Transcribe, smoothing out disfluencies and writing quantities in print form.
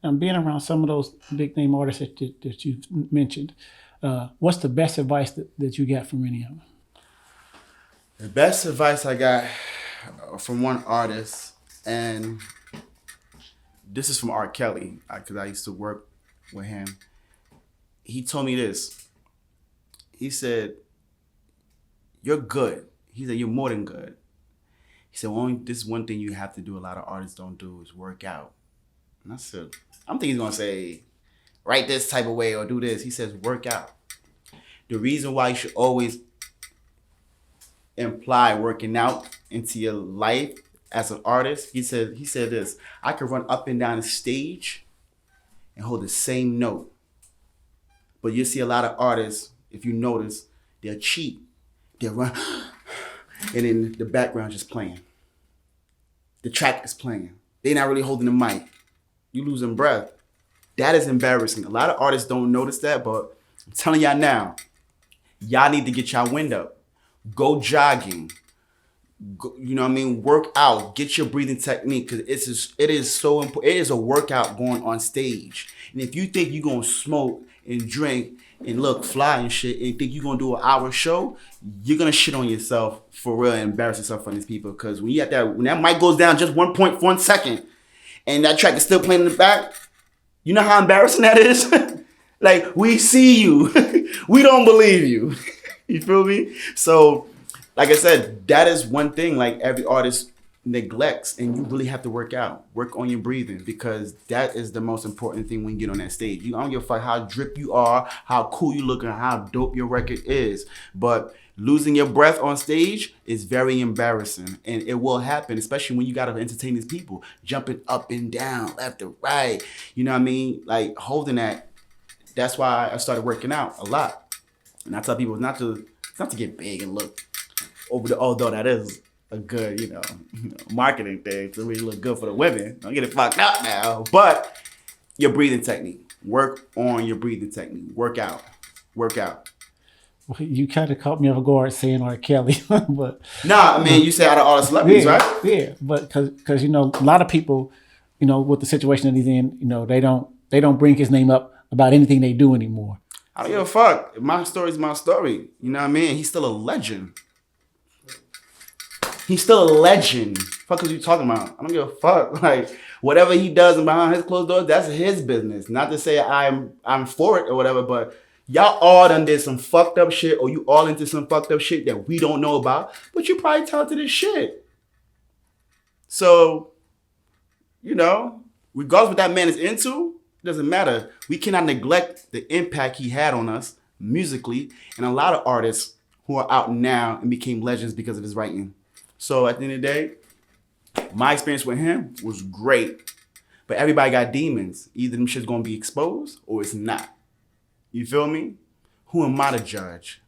Being around some of those big name artists that you mentioned, what's the best advice that you got from any of them? The best advice I got from one artist, and this is from R. Kelly, because I used to work with him. He told me this. He said, "You're good." He said, "You're more than good." He said, "Only this one thing you have to do. A lot of artists don't do is work out." And I said, "I'm thinking he's gonna say, write this type of way or do this." He says, "Work out." The reason why you should always imply working out into your life as an artist, he said this, "I could run up and down the stage and hold the same note. But you see a lot of artists, if you notice, they'll cheat. They'll run and then the background just playing. The track is playing. They're not really holding the mic. You losing breath. That is embarrassing. A lot of artists don't notice that, but I'm telling y'all now, y'all need to get y'all wind up. Go jogging. Go, you know what I mean? Work out. Get your breathing technique because it is so important. It is a workout going on stage. And if you think you're going to smoke and drink and look fly and shit and think you're going to do an hour show, you're going to shit on yourself for real and embarrass yourself in front of these people. Because when that mic goes down just 1.1 second and that track is still playing in the back, you know how embarrassing that is? Like, we see you. We don't believe you. You feel me? So, like I said, that is one thing like every artist neglects, and you really have to work out. Work on your breathing because that is the most important thing when you get on that stage. I don't give a fuck how drip you are, how cool you look, and how dope your record is. But losing your breath on stage is very embarrassing, and it will happen, especially when you gotta entertain these people, jumping up and down, left and right. You know what I mean? Like holding that. That's why I started working out a lot, and I tell people not to get big and look over the. Although that is a good, marketing thing to really look good for the women. Don't get it fucked up now. But your breathing technique. Work on your breathing technique. Work out. Work out. Well, you kind of caught me off guard saying R. Kelly, but Nah, I mean, you say out of all the celebrities, yeah, right? yeah, but because a lot of people, with the situation that he's in, they don't bring his name up about anything they do anymore. I don't give a fuck. My story's my story. You know what I mean? He's still a legend. He's still a legend. Fuck is you talking about? I don't give a fuck. Like whatever he does behind his closed doors, that's his business. Not to say I'm for it or whatever, but y'all all done did some fucked up shit, or you all into some fucked up shit that we don't know about, but you probably talented as shit. So, regardless what that man is into, it doesn't matter. We cannot neglect the impact he had on us musically, and a lot of artists who are out now and became legends because of his writing. So at the end of the day, my experience with him was great. But everybody got demons. Either them shit's gonna be exposed or it's not. You feel me? Who am I to judge?